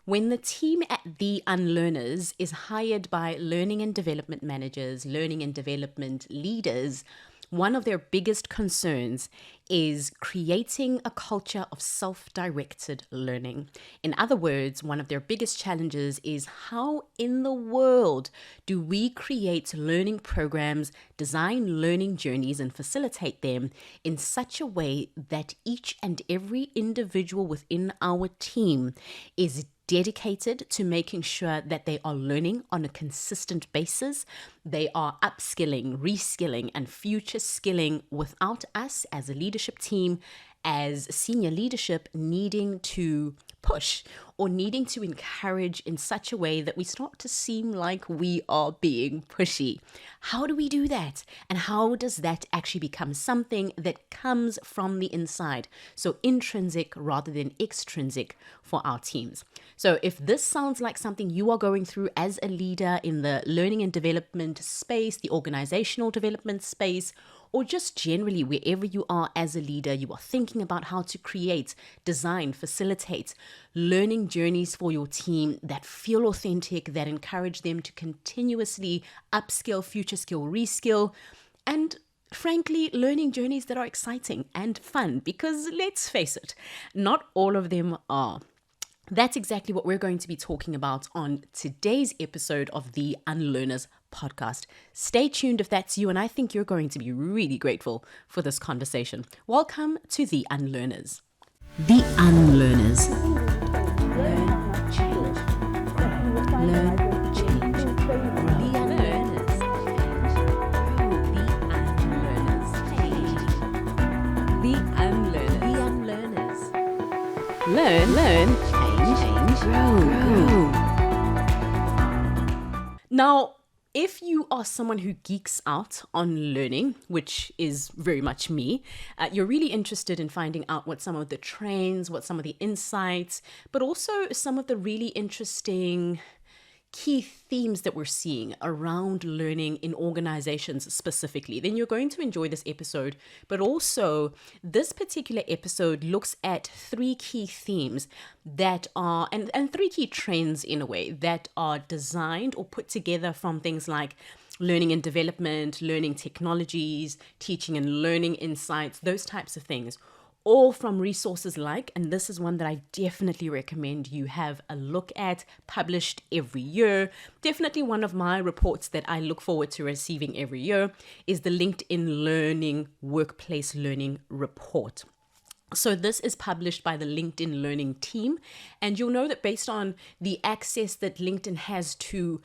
When the team at the Unlearners is hired by learning and development managers, learning and development leaders, one of their biggest concerns is creating a culture of self-directed learning. In other words, one of their biggest challenges is how in the world do we create learning programs, design learning journeys, and facilitate them in such a way that each and every individual within our team is dedicated to making sure that they are learning on a consistent basis. They are upskilling, reskilling, and future skilling without us as a leadership team, as senior leadership, needing to push or needing to encourage in such a way that we start to seem like we are being pushy. How do we do that? And how does that actually become something that comes from the inside? So intrinsic rather than extrinsic for our teams. So if this sounds like something you are going through as a leader in the learning and development space, the organizational development space, or just generally wherever you are as a leader, you are thinking about how to create, design, facilitate learning journeys for your team that feel authentic, that encourage them to continuously upskill, future skill, reskill, and frankly, learning journeys that are exciting and fun, because let's face it, not all of them are. That's exactly what we're going to be talking about on today's episode of the Unlearners podcast. Stay tuned if that's you, and I think you're going to be really grateful for this conversation. Welcome to the Unlearners. The Unlearners. Learn, change. Learn, change. The Unlearners. The Unlearners. The Unlearners. Learn, change, grow. Now, if you are someone who geeks out on learning, which is very much me, you're really interested in finding out what some of the trends, what some of the insights, but also some of the really interesting key themes that we're seeing around learning in organizations specifically, then you're going to enjoy this episode. But also, this particular episode looks at three key themes that are, and three key trends in a way, that are designed or put together from things like learning and development, learning technologies, teaching and learning insights, those types of things. All from resources like, and this is one that I definitely recommend you have a look at, published every year. Definitely one of my reports that I look forward to receiving every year is the LinkedIn Learning Workplace Learning Report. So this is published by the LinkedIn Learning team, and you'll know that based on the access that LinkedIn has to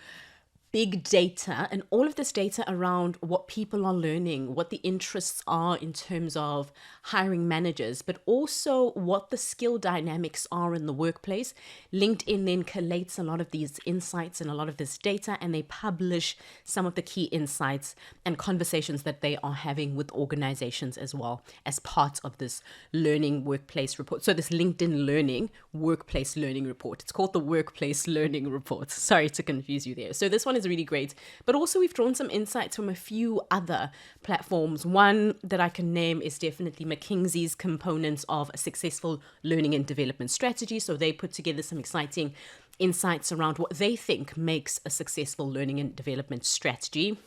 big data and all of this data around what people are learning, what the interests are in terms of hiring managers, but also what the skill dynamics are in the workplace. LinkedIn then collates a lot of these insights and a lot of this data, and they publish some of the key insights and conversations that they are having with organizations as well as part of this learning workplace report. So this LinkedIn Learning Workplace Learning Report, it's called the Workplace Learning Report. Sorry to confuse you there. So this one is really great, but also we've drawn some insights from a few other platforms. One that I can name is definitely McKinsey's components of a successful learning and development strategy. So they put together some exciting insights around what they think makes a successful learning and development strategy.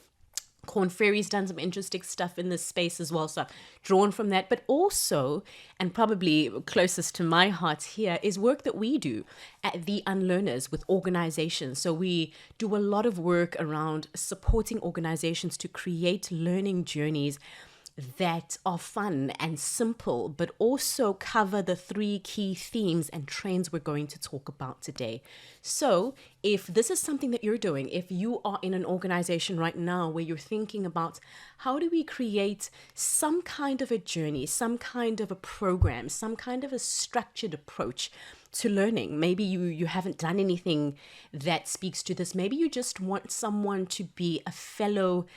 Corn Ferry's done some interesting stuff in this space as well, so I've drawn from that. But also, and probably closest to my heart here, is work that we do at the Unlearners with organizations. So we do a lot of work around supporting organizations to create learning journeys that are fun and simple, but also cover the three key themes and trends we're going to talk about today. So if this is something that you're doing, if you are in an organization right now where you're thinking about how do we create some kind of a journey, some kind of a program, some kind of a structured approach to learning. Maybe you haven't done anything that speaks to this. Maybe you just want someone to be a fellow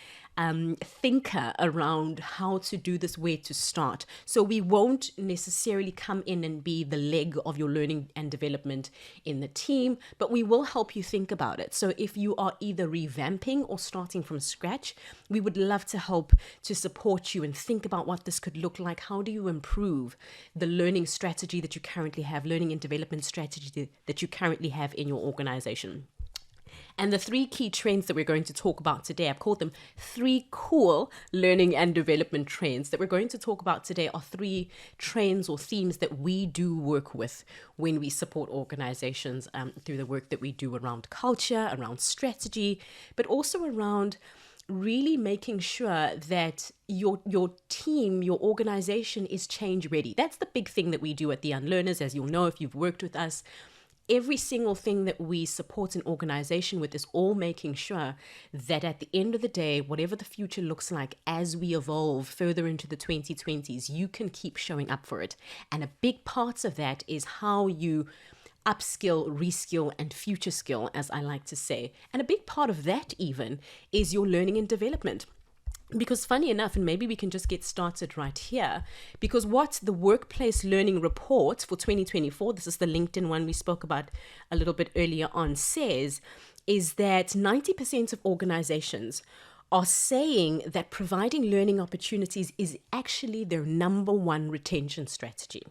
thinker around how to do this, where to start. So we won't necessarily come in and be the leg of your learning and development in the team, but we will help you think about it. So if you are either revamping or starting from scratch, we would love to help to support you and think about what this could look like. How do you improve the learning strategy that you currently have, learning and development strategy that you currently have in your organization? And the three key trends that we're going to talk about today, I've called them three cool learning and development trends that we're going to talk about today, are three trends or themes that we do work with when we support organizations through the work that we do around culture, around strategy, but also around really making sure that your team, your organization is change ready. That's the big thing that we do at the Unlearners, as you'll know if you've worked with us. Every single thing that we support an organization with is all making sure that at the end of the day, whatever the future looks like as we evolve further into the 2020s, you can keep showing up for it. And a big part of that is how you upskill, reskill, and future skill, as I like to say. And a big part of that even is your learning and development. Because funny enough, and maybe we can just get started right here, because what the Workplace Learning Report for 2024, this is the LinkedIn one we spoke about a little bit earlier on, says is that 90% of organizations are saying that providing learning opportunities is actually their number one retention strategy.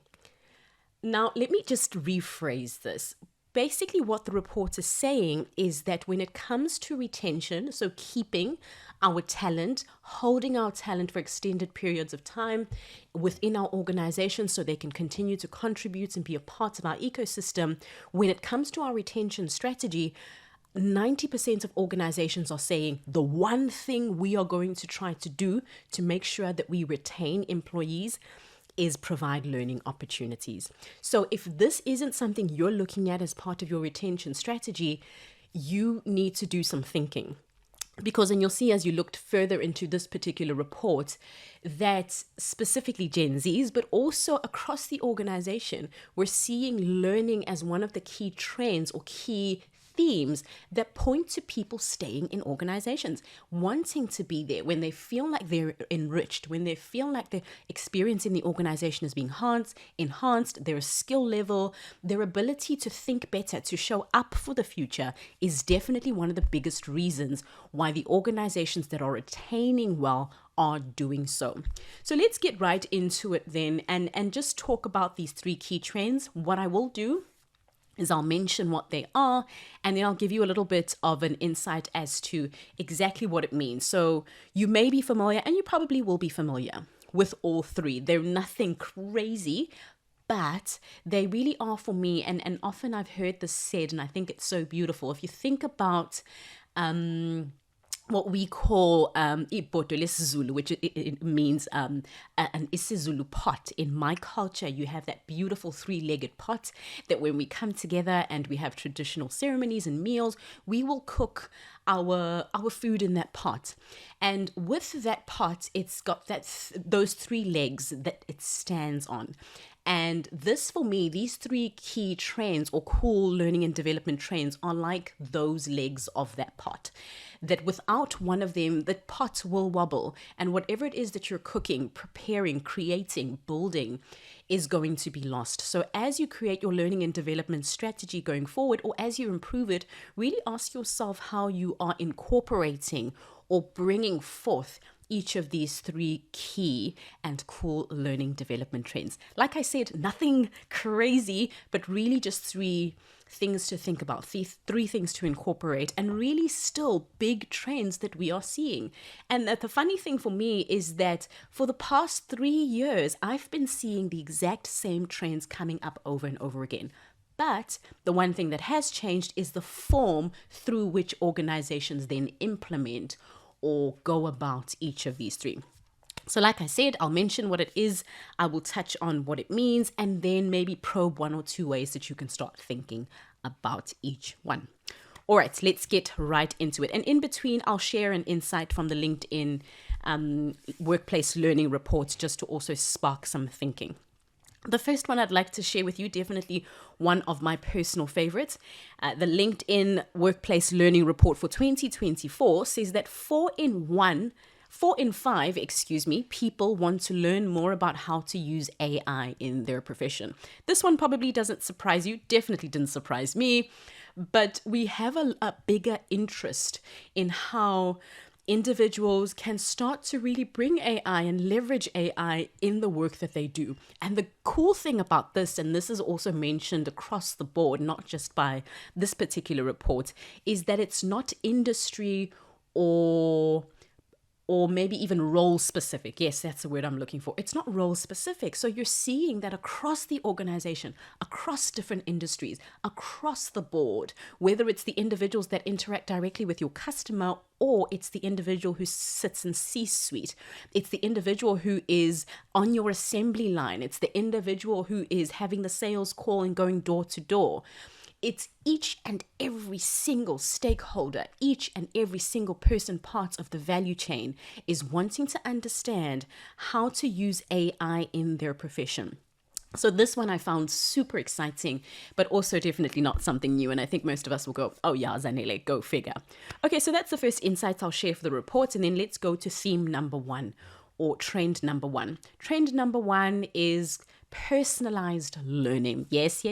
Now, let me just rephrase this. Basically, what the report is saying is that when it comes to retention, so keeping our talent, holding our talent for extended periods of time within our organization so they can continue to contribute and be a part of our ecosystem, when it comes to our retention strategy, 90% of organizations are saying the one thing we are going to try to do to make sure that we retain employees is provide learning opportunities. So if this isn't something you're looking at as part of your retention strategy, you need to do some thinking. Because, and you'll see as you looked further into this particular report, that specifically Gen Zs, but also across the organization, we're seeing learning as one of the key trends or key themes that point to people staying in organizations, wanting to be there when they feel like they're enriched, when they feel like their experience in the organization is being enhanced, their skill level, their ability to think better, to show up for the future is definitely one of the biggest reasons why the organizations that are retaining well are doing so. So let's get right into it then and just talk about these three key trends. What I will do is I'll mention what they are, and then I'll give you a little bit of an insight as to exactly what it means. So you may be familiar, and you probably will be familiar with all three. They're nothing crazy, but they really are for me. And often I've heard this said, and I think it's so beautiful. If you think about what we call ipoto lesiZulu, which it means an isiZulu pot. In my culture, you have that beautiful three-legged pot that when we come together and we have traditional ceremonies and meals, we will cook our food in that pot. And with that pot, it's got those three legs that it stands on. And this, for me, these three key trends or cool learning and development trends are like those legs of that pot. That without one of them, the pot will wobble. And whatever it is that you're cooking, preparing, creating, building is going to be lost. So as you create your learning and development strategy going forward, or as you improve it, really ask yourself how you are incorporating or bringing forth each of these three key and cool learning development trends. Like I said, nothing crazy, but really just three things to think about, three things to incorporate, and really still big trends that we are seeing. And the funny thing for me is that for the past 3 years, I've been seeing the exact same trends coming up over and over again. But the one thing that has changed is the form through which organizations then implement or go about each of these three. So like I said, I'll mention what it is, I will touch on what it means, and then maybe probe one or two ways that you can start thinking about each one. All right, let's get right into it. And in between, I'll share an insight from the LinkedIn Workplace Learning Report just to also spark some thinking. The first one I'd like to share with you, definitely one of my personal favorites. The LinkedIn Workplace Learning Report for 2024 says that 4 in 1 People want to learn more about how to use AI in their profession. This one probably doesn't surprise you, definitely didn't surprise me, but we have a bigger interest in how individuals can start to really bring AI and leverage AI in the work that they do. And the cool thing about this, and this is also mentioned across the board, not just by this particular report, is that it's not industry or maybe even role specific. Yes, that's the word I'm looking for. It's not role specific. So you're seeing that across the organization, across different industries, across the board, whether it's the individuals that interact directly with your customer or it's the individual who sits in C-suite. It's the individual who is on your assembly line. It's the individual who is having the sales call and going door to door. It's each and every single stakeholder, each and every single person part of the value chain is wanting to understand how to use AI in their profession. So this one I found super exciting, but also definitely not something new. And I think most of us will go, oh yeah, Zanele, go figure. Okay, so that's the first insights I'll share for the report. And then let's go to theme number 1 or trend number 1. Trend number 1 is personalized learning. Yes,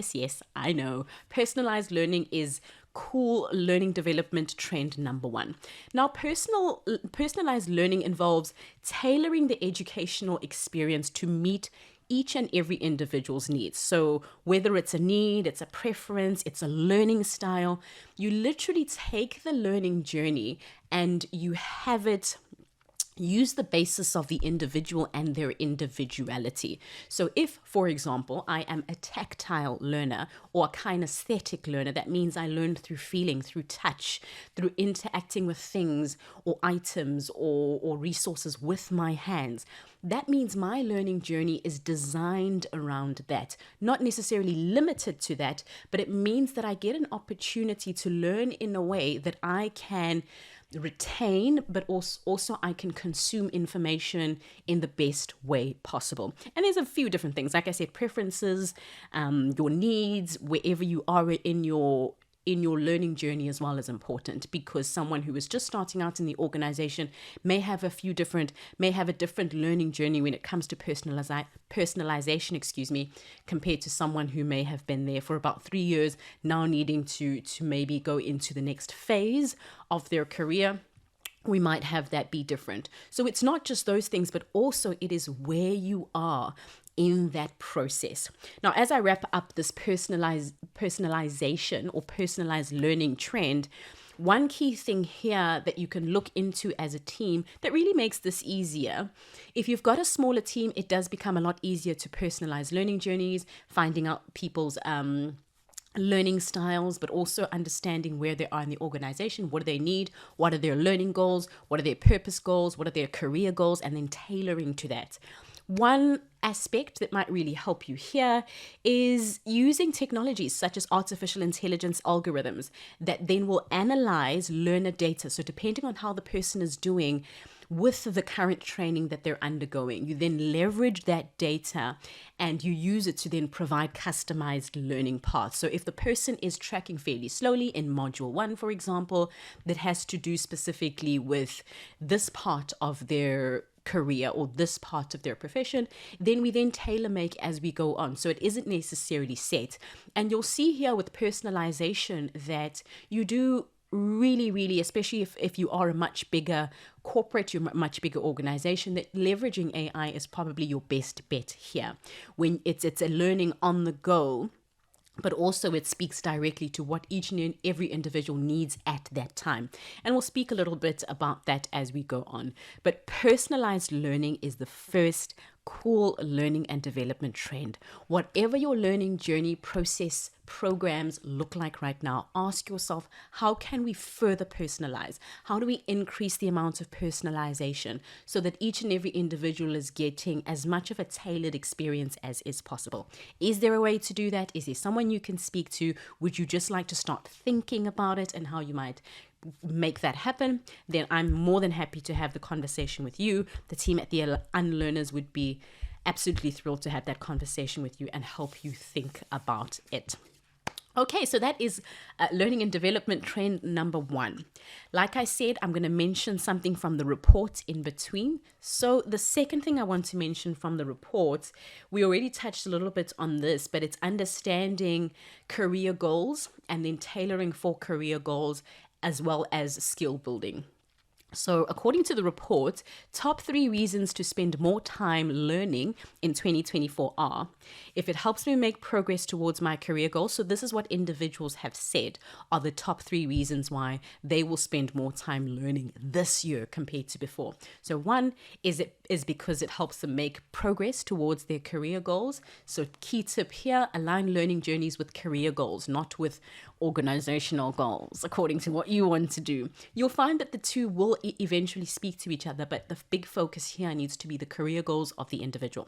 I know. Personalized learning is cool learning development trend number 1. Now, personalized learning involves tailoring the educational experience to meet each and every individual's needs. So whether it's a need, it's a preference, it's a learning style, you literally take the learning journey and you have it use the basis of the individual and their individuality. So if, for example, I am a tactile learner or a kinesthetic learner, that means I learn through feeling, through touch, through interacting with things or items or resources with my hands. That means my learning journey is designed around that, not necessarily limited to that, but it means that I get an opportunity to learn in a way that I can retain, but also I can consume information in the best way possible. And there's a few different things, like I said, preferences, your needs, wherever you are in your learning journey as well is important, because someone who is just starting out in the organization may have a different learning journey when it comes to personalization, compared to someone who may have been there for about 3 years, now needing to maybe go into the next phase of their career. We might have that be different. So it's not just those things, but also it is where you are in that process. Now, as I wrap up this personalization or personalized learning trend, one key thing here that you can look into as a team that really makes this easier. If you've got a smaller team, it does become a lot easier to personalize learning journeys, finding out people's learning styles, but also understanding where they are in the organization. What do they need? What are their learning goals? What are their purpose goals? What are their career goals? And then tailoring to that. One aspect that might really help you here is using technologies such as artificial intelligence algorithms that then will analyze learner data. So depending on how the person is doing with the current training that they're undergoing, you then leverage that data and you use it to then provide customized learning paths. So if the person is tracking fairly slowly in module 1, for example, that has to do specifically with this part of their career or this part of their profession, then we then tailor make as we go on. So it isn't necessarily set. And you'll see here with personalization that you do really, especially if you are a much bigger corporate, you're a much bigger organization, that leveraging AI is probably your best bet here. When it's a learning on the go, but also it speaks directly to what each and every individual needs at that time. And we'll speak a little bit about that as we go on. But personalized learning is the first cool learning and development trend. Whatever your learning journey, process, programs look like right now, ask yourself, how can we further personalize? How do we increase the amount of personalization so that each and every individual is getting as much of a tailored experience as is possible? Is there a way to do that? Is there someone you can speak to? Would you just like to start thinking about it and how you might make that happen? Then I'm more than happy to have the conversation with you. The team at the Unlearners would be absolutely thrilled to have that conversation with you and help you think about it. Okay, so that is learning and development trend number 1. Like I said, I'm going to mention something from the report in between. So the second thing I want to mention from the report, we already touched a little bit on this, but it's understanding career goals and then tailoring for career goals as well as skill building. So, according to the report, top 3 reasons to spend more time learning in 2024 are: if it helps me make progress towards my career goals. So, this is what individuals have said are the top 3 reasons why they will spend more time learning this year compared to before. So, one is because it helps them make progress towards their career goals. So, key tip here: align learning journeys with career goals, not with organizational goals, according to what you want to do. You'll find that the two will eventually speak to each other, but the big focus here needs to be the career goals of the individual.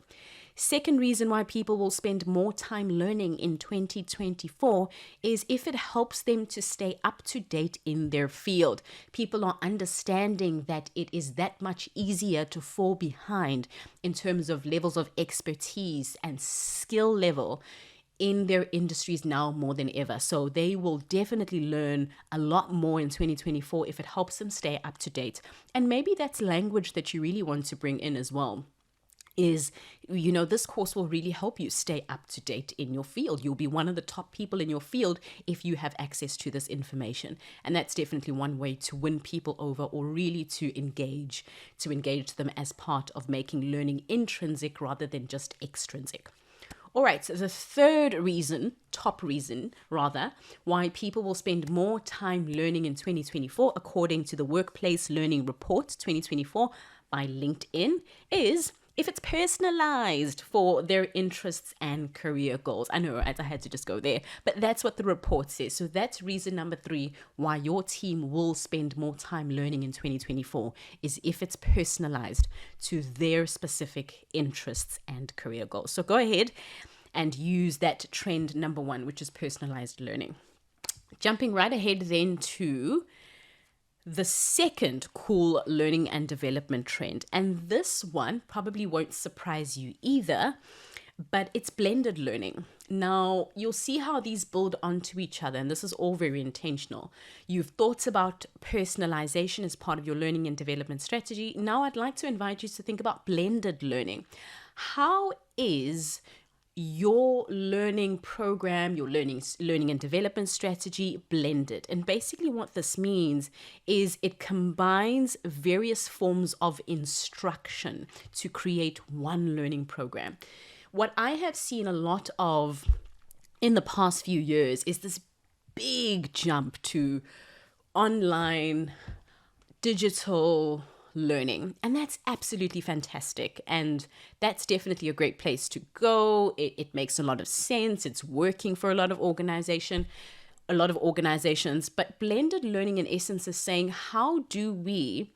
Second reason why people will spend more time learning in 2024 is if it helps them to stay up to date in their field. People are understanding that it is that much easier to fall behind in terms of levels of expertise and skill level in their industries now more than ever. So they will definitely learn a lot more in 2024 if it helps them stay up to date. And maybe that's language that you really want to bring in as well. Is, this course will really help you stay up to date in your field. You'll be one of the top people in your field if you have access to this information. And that's definitely one way to win people over, or really to engage them as part of making learning intrinsic rather than just extrinsic. All right, so the third reason, top reason rather, why people will spend more time learning in 2024, according to the Workplace Learning Report 2024 by LinkedIn, is if it's personalized for their interests and career goals. I know, right? I had to just go there, but that's what the report says. So that's reason number 3 why your team will spend more time learning in 2024, is if it's personalized to their specific interests and career goals. So go ahead and use that trend number 1, which is personalized learning. Jumping right ahead then to the second cool learning and development trend. And this one probably won't surprise you either, but it's blended learning. Now, you'll see how these build onto each other, and this is all very intentional. You've thought about personalization as part of your learning and development strategy. Now, I'd like to invite you to think about blended learning. How is your learning program, your learning and development strategy blended? And basically what this means is it combines various forms of instruction to create one learning program. What I have seen a lot of in the past few years is this big jump to online, digital learning. And that's absolutely fantastic. And that's definitely a great place to go. It makes a lot of sense. It's working for a lot of organizations. But blended learning in essence is saying, how do we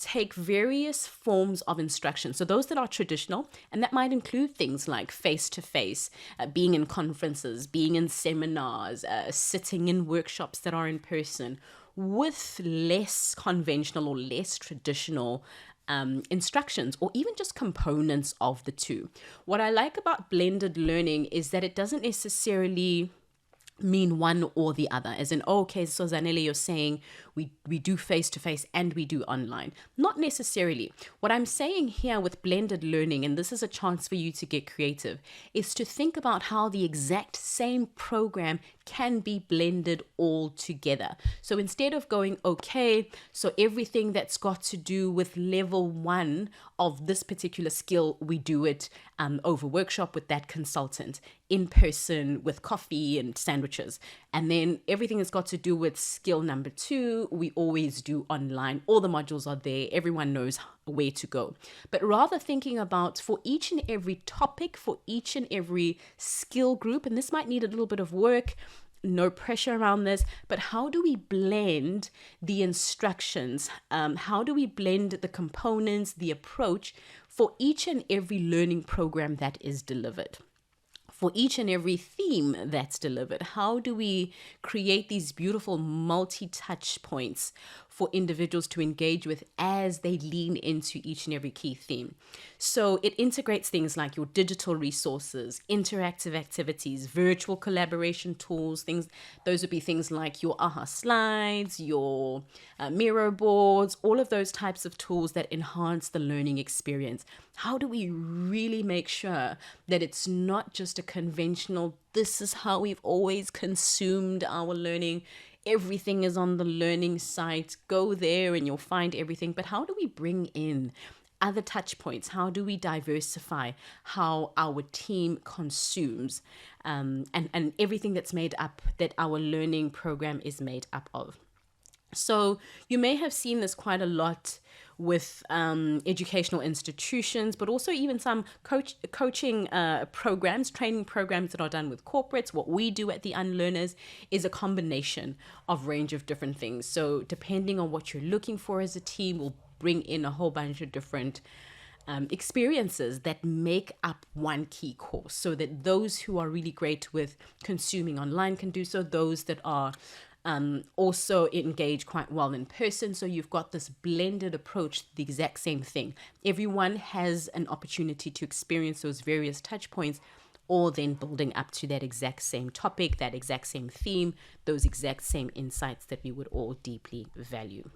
take various forms of instruction? So those that are traditional, and that might include things like face-to-face, being in conferences, being in seminars, sitting in workshops that are in person, with less conventional or less traditional instructions, or even just components of the two. What I like about blended learning is that it doesn't necessarily mean one or the other, as in, okay, so Zanele, you're saying we do face-to-face and we do online. Not necessarily. What I'm saying here with blended learning, and this is a chance for you to get creative, is to think about how the exact same program can be blended all together. So instead of going, okay, so everything that's got to do with level 1 of this particular skill, we do it over workshop with that consultant, in person with coffee and sandwiches. And then everything that's got to do with skill number 2, we always do online. All the modules are there. Everyone knows where to go. But rather thinking about, for each and every topic, for each and every skill group, and this might need a little bit of work, no pressure around this, but how do we blend the instructions? How do we blend the components, the approach for each and every learning program that is delivered? For each and every theme that's delivered, how do we create these beautiful multi-touch points for individuals to engage with as they lean into each and every key theme. So it integrates things like your digital resources, interactive activities, virtual collaboration tools, things. Those would be things like your AHA slides, your Miro boards, all of those types of tools that enhance the learning experience. How do we really make sure that it's not just a conventional, this is how we've always consumed our learning, everything is on the learning site, go there and you'll find everything. But how do we bring in other touch points? How do we diversify how our team consumes and everything that's made up, that our learning program is made up of? So you may have seen this quite a lot with educational institutions, but also even some coaching programs, training programs that are done with corporates. What we do at the Unlearners is a combination of range of different things. So depending on what you're looking for as a team, we'll bring in a whole bunch of different experiences that make up one key course, so that those who are really great with consuming online can do so, those that are also engage quite well in person. So you've got this blended approach, the exact same thing. Everyone has an opportunity to experience those various touch points, all then building up to that exact same topic, that exact same theme, those exact same insights that we would all deeply value.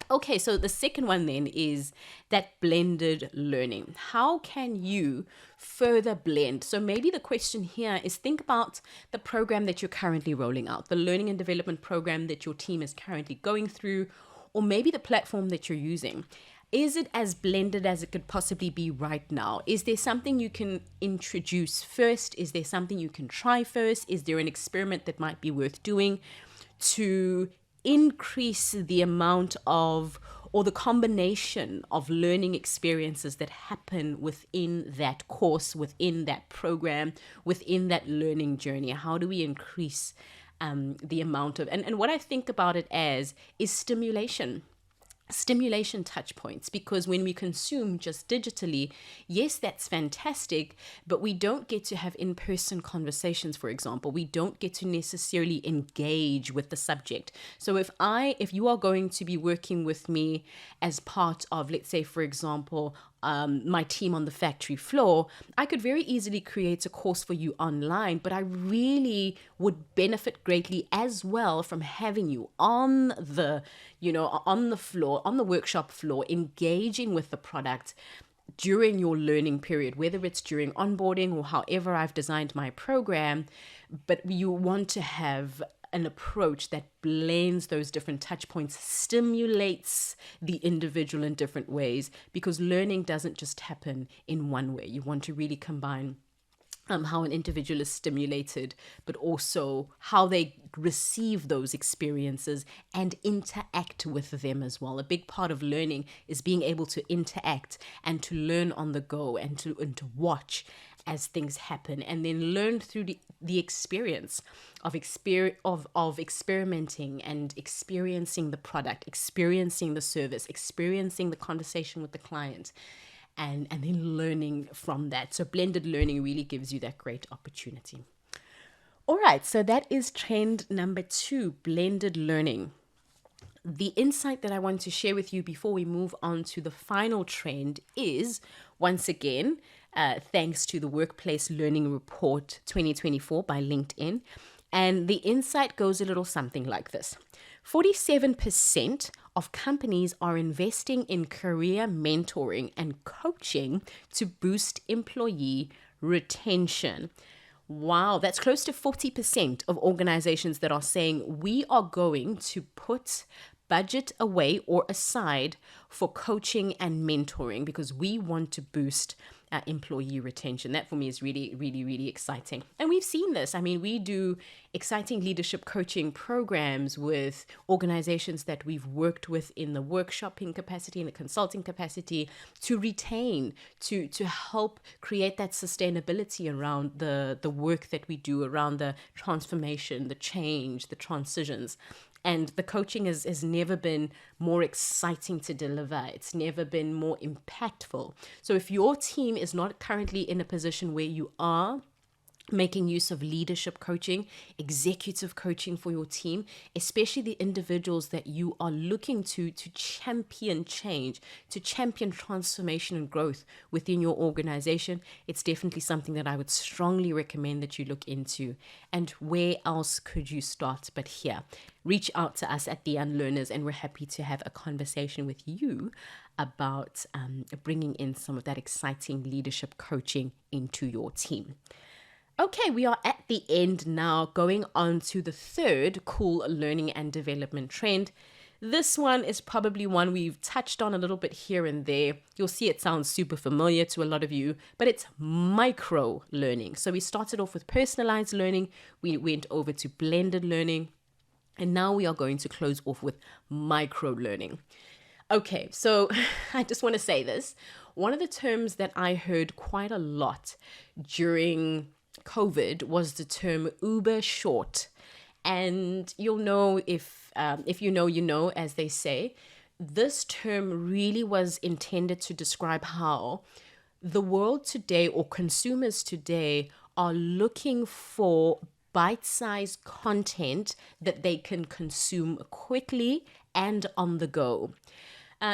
Okay, so the second one then is that blended learning. How can you further blend? So maybe the question here is, think about the program that you're currently rolling out, the learning and development program that your team is currently going through, or maybe the platform that you're using. Is it as blended as it could possibly be right now? Is there something you can introduce first? Is there something you can try first? Is there an experiment that might be worth doing to increase the amount of, or the combination of learning experiences that happen within that course, within that program, within that learning journey? How do we increase the amount of, and what I think about it as is stimulation touch points, because when we consume just digitally, yes, that's fantastic, but we don't get to have in-person conversations. For example, we don't get to necessarily engage with the subject. So if you are going to be working with me as part of, let's say, for example, my team on the factory floor, I could very easily create a course for you online, but I really would benefit greatly as well from having you on the floor, on the workshop floor, engaging with the product during your learning period, whether it's during onboarding or however I've designed my program. But you want to have an approach that blends those different touch points, stimulates the individual in different ways, because learning doesn't just happen in one way. You want to really combine how an individual is stimulated, but also how they receive those experiences and interact with them as well. A big part of learning is being able to interact and to learn on the go and to watch as things happen, and then learn through the experience of experimenting and experiencing the product, experiencing the service, experiencing the conversation with the client, and then learning from that. So blended learning really gives you that great opportunity. All right, so that is trend number 2, blended learning. The insight that I want to share with you before we move on to the final trend is, once again, thanks to the Workplace Learning Report 2024 by LinkedIn. And the insight goes a little something like this. 47% of companies are investing in career mentoring and coaching to boost employee retention. Wow, that's close to 40% of organizations that are saying we are going to put budget away or aside for coaching and mentoring because we want to boost employee retention. That for me is really, really, really exciting. And we've seen this. I mean, we do exciting leadership coaching programs with organizations that we've worked with in the workshopping capacity, in the consulting capacity, to retain, to help create that sustainability around the work that we do, around the transformation, the change, the transitions. And the coaching has never been more exciting to deliver. It's never been more impactful. So if your team is not currently in a position where you are making use of leadership coaching, executive coaching for your team, especially the individuals that you are looking to champion change, to champion transformation and growth within your organization. It's definitely something that I would strongly recommend that you look into. And where else could you start but here? Reach out to us at The Unlearners, and we're happy to have a conversation with you about bringing in some of that exciting leadership coaching into your team. Okay, we are at the end now, going on to the third cool learning and development trend. This one is probably one we've touched on a little bit here and there. You'll see it sounds super familiar to a lot of you, but it's micro learning. So we started off with personalized learning, we went over to blended learning, and now we are going to close off with micro learning. Okay, so I just want to say this. One of the terms that I heard quite a lot during COVID was the term uber short. And you'll know if you know, you know, as they say. This term really was intended to describe how the world today, or consumers today, are looking for bite-sized content that they can consume quickly and on the go.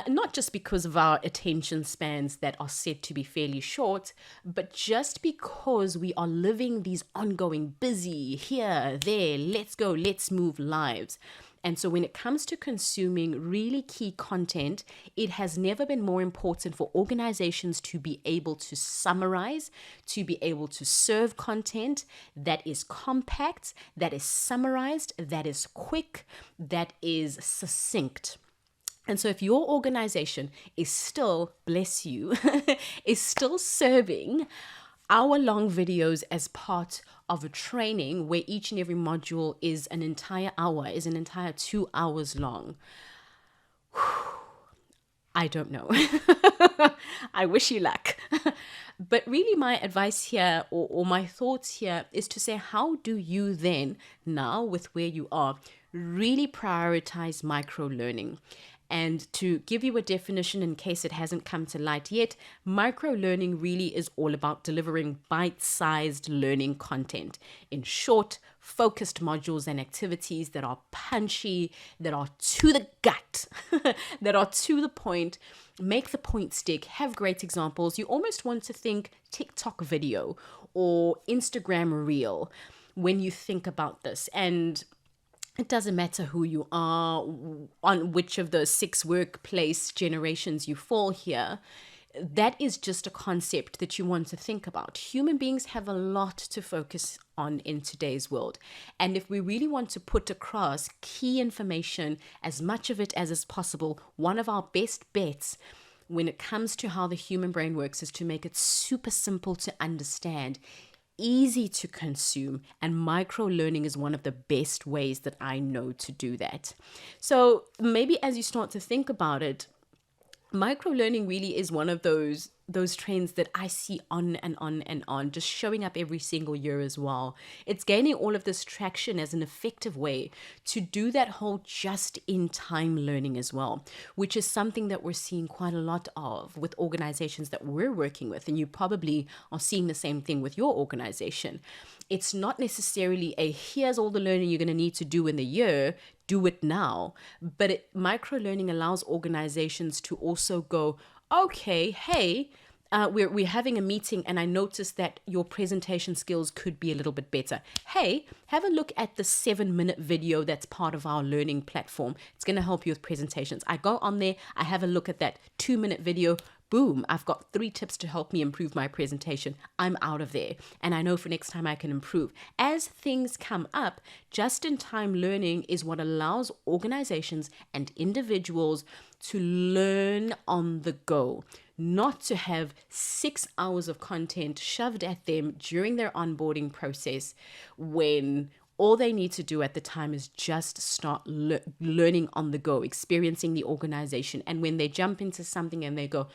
Not just because of our attention spans that are said to be fairly short, but just because we are living these ongoing busy, here, there, let's go, let's move lives. And so when it comes to consuming really key content, it has never been more important for organizations to be able to summarize, to be able to serve content that is compact, that is summarized, that is quick, that is succinct. And so if your organization is still, bless you, is still serving hour-long videos as part of a training where each and every module is an entire hour, is an entire 2 hours long, I don't know. I wish you luck. But really my advice here, or my thoughts here, is to say, how do you then, now with where you are, really prioritize micro learning? And to give you a definition in case it hasn't come to light yet, micro learning really is all about delivering bite-sized learning content in short, focused modules and activities that are punchy, that are to the gut, that are to the point, make the point stick, have great examples. You almost want to think TikTok video or Instagram reel when you think about this. And it doesn't matter who you are, on which of the 6 workplace generations you fall here. That is just a concept that you want to think about. Human beings have a lot to focus on in today's world. And if we really want to put across key information, as much of it as is possible, one of our best bets when it comes to how the human brain works is to make it super simple to understand, easy to consume, and micro learning is one of the best ways that I know to do that. So maybe as you start to think about it, micro learning really is one of those trends that I see on and on and on, just showing up every single year as well. It's gaining all of this traction as an effective way to do that whole just-in-time learning as well, which is something that we're seeing quite a lot of with organizations that we're working with. And you probably are seeing the same thing with your organization. It's not necessarily here's all the learning you're going to need to do in the year, do it now. But micro learning allows organizations to also go, okay, hey, we're having a meeting and I noticed that your presentation skills could be a little bit better. Hey, have a look at the 7-minute video that's part of our learning platform. It's going to help you with presentations. I go on there, I have a look at that 2-minute video. Boom, I've got 3 tips to help me improve my presentation. I'm out of there. And I know for next time I can improve. As things come up, just-in-time learning is what allows organizations and individuals to learn on the go, not to have 6 hours of content shoved at them during their onboarding process when all they need to do at the time is just start learning on the go, experiencing the organization. And when they jump into something and they go,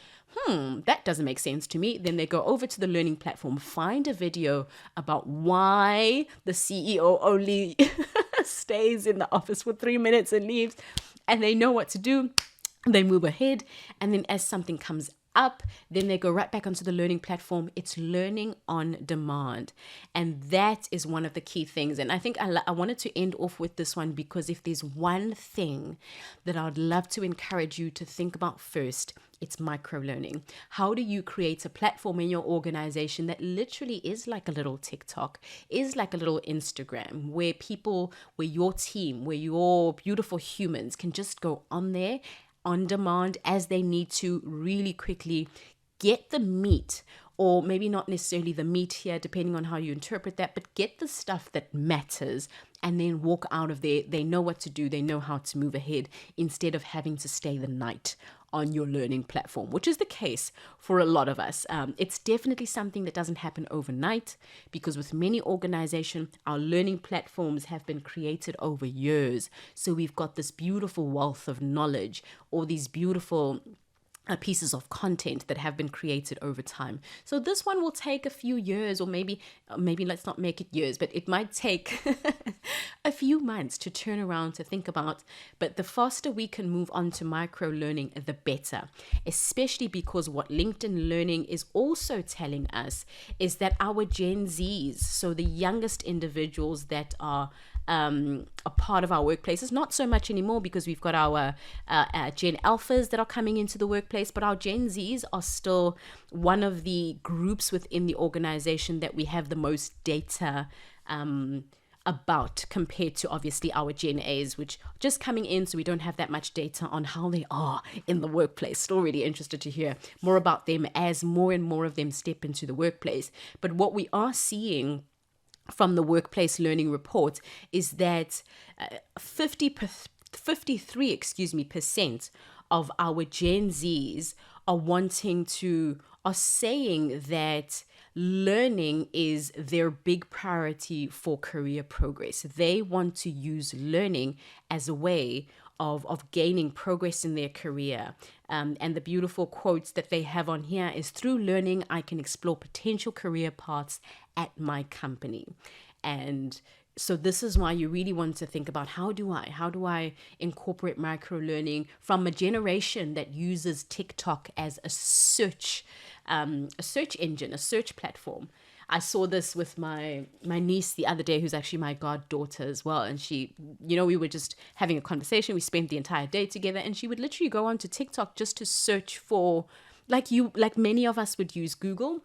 that doesn't make sense to me, then they go over to the learning platform, find a video about why the CEO only stays in the office for 3 minutes and leaves, and they know what to do. They move ahead. And then as something comes up, then they go right back onto the learning platform. It's learning on demand. And that is one of the key things. And I think I wanted to end off with this one because if there's one thing that I'd love to encourage you to think about first, it's micro learning. How do you create a platform in your organization that literally is like a little TikTok, is like a little Instagram, where people, where your team, where your beautiful humans can just go on there on demand as they need to really quickly get the meat, or maybe not necessarily the meat here, depending on how you interpret that, but get the stuff that matters and then walk out of there. They know what to do. They know how to move ahead instead of having to stay the night on your learning platform, which is the case for a lot of us. It's definitely something that doesn't happen overnight because with many organizations, our learning platforms have been created over years. So we've got this beautiful wealth of knowledge or these beautiful pieces of content that have been created over time. So this one will take a few years, or maybe let's not make it years, but it might take a few months to turn around to think about. But the faster we can move on to micro learning, the better, especially because what LinkedIn Learning is also telling us is that our Gen Zs, so the youngest individuals that are a part of our workplaces, not so much anymore because we've got our Gen Alphas that are coming into the workplace, but our Gen Zs are still one of the groups within the organization that we have the most data about compared to obviously our Gen As, which are just coming in, so we don't have that much data on how they are in the workplace. Still really interested to hear more about them as more and more of them step into the workplace. But what we are seeing from the workplace learning report is that 53% of our Gen Zs are saying that learning is their big priority for career progress. They want to use learning as a way of gaining progress in their career. And the beautiful quotes that they have on here is, through learning, I can explore potential career paths at my company. And so this is why you really want to think about how do I incorporate micro learning from a generation that uses TikTok as a search engine, a search platform. I saw this with my niece the other day, who's actually my goddaughter as well. And she, we were just having a conversation. We spent the entire day together, and she would literally go onto TikTok just to search for, like many of us would use Google,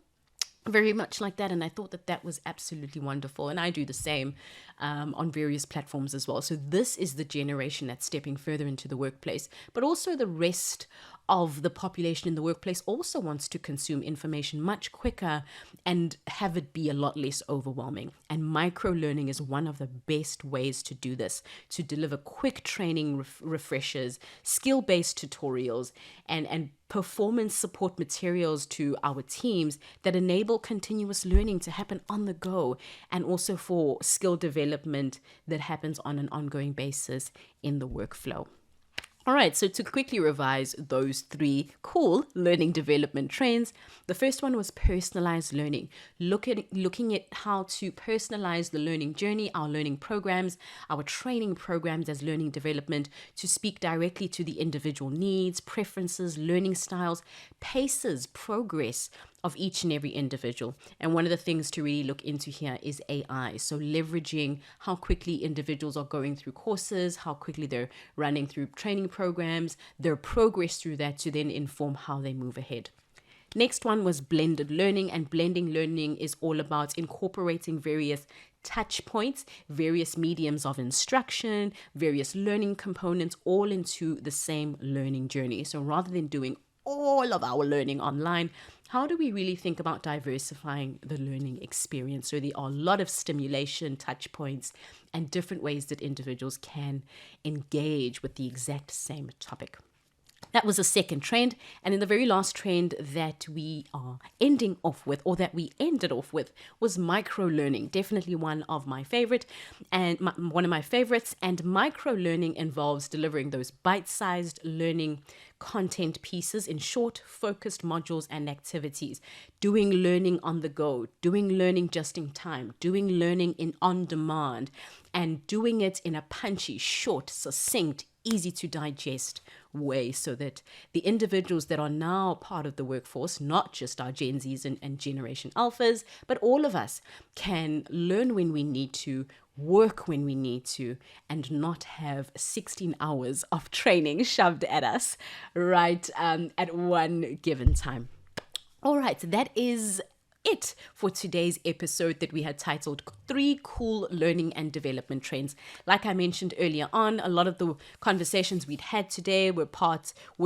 very much like that. And I thought that was absolutely wonderful. And I do the same on various platforms as well. So this is the generation that's stepping further into the workplace, but also the rest of the population in the workplace also wants to consume information much quicker and have it be a lot less overwhelming. And micro learning is one of the best ways to do this, to deliver quick training refreshers, skill-based tutorials, and performance support materials to our teams that enable continuous learning to happen on the go, and also for skill development that happens on an ongoing basis in the workflow. All right, so to quickly revise those 3 cool learning development trends, the first one was personalized learning. Looking at how to personalize the learning journey, our learning programs, our training programs as learning development to speak directly to the individual needs, preferences, learning styles, paces, progress of each and every individual. And one of the things to really look into here is AI. So leveraging how quickly individuals are going through courses, how quickly they're running through training programs, their progress through that to then inform how they move ahead. Next one was blended learning, and blending learning is all about incorporating various touch points, various mediums of instruction, various learning components all into the same learning journey. So rather than doing all of our learning online, how do we really think about diversifying the learning experience? So there are a lot of stimulation, touch points, and different ways that individuals can engage with the exact same topic. That was the second trend. And then the very last trend that we are ending off with, or that we ended off with, was micro learning. Definitely one of my favorites. And micro learning involves delivering those bite-sized learning content pieces in short, focused modules and activities, doing learning on the go, doing learning just in time, doing learning on demand, and doing it in a punchy, short, succinct, easy to digest way so that the individuals that are now part of the workforce, not just our Gen Zs and Generation Alphas, but all of us can learn when we need to, work when we need to, and not have 16 hours of training shoved at us right at one given time. All right, that is it for today's episode that we had titled 3 Cool Learning and Development Trends. Like I mentioned earlier on, a lot of the conversations we'd had today were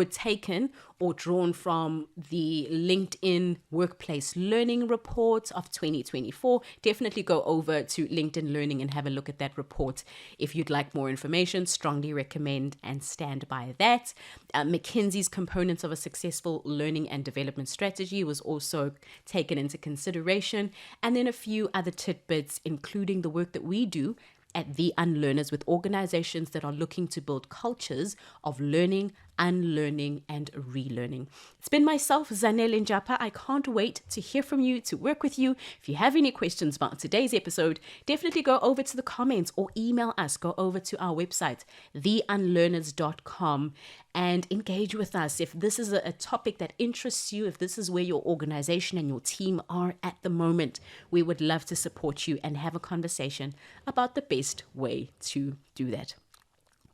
taken or drawn from the LinkedIn Workplace Learning Report of 2024. Definitely go over to LinkedIn Learning and have a look at that report. If you'd like more information, strongly recommend and stand by that. McKinsey's components of a successful learning and development strategy was also taken into consideration. And then a few other tidbits, including the work that we do at The Unlearners with organizations that are looking to build cultures of learning, unlearning, and relearning. It's been myself, Zanele Njapa. I can't wait to hear from you, to work with you. If you have any questions about today's episode, definitely go over to the comments or email us. Go over to our website, theunlearners.com, and engage with us. If this is a topic that interests you, if this is where your organization and your team are at the moment, we would love to support you and have a conversation about the best way to do that.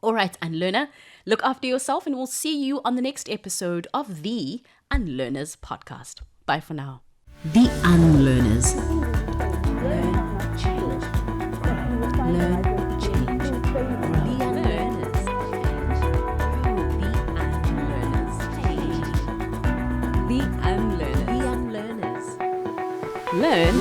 All right, Unlearner, look after yourself, and we'll see you on the next episode of the Unlearners podcast. Bye for now. The Unlearners. Learn, change. Learn, change. The Unlearners. The Unlearners. The Unlearners. Learn,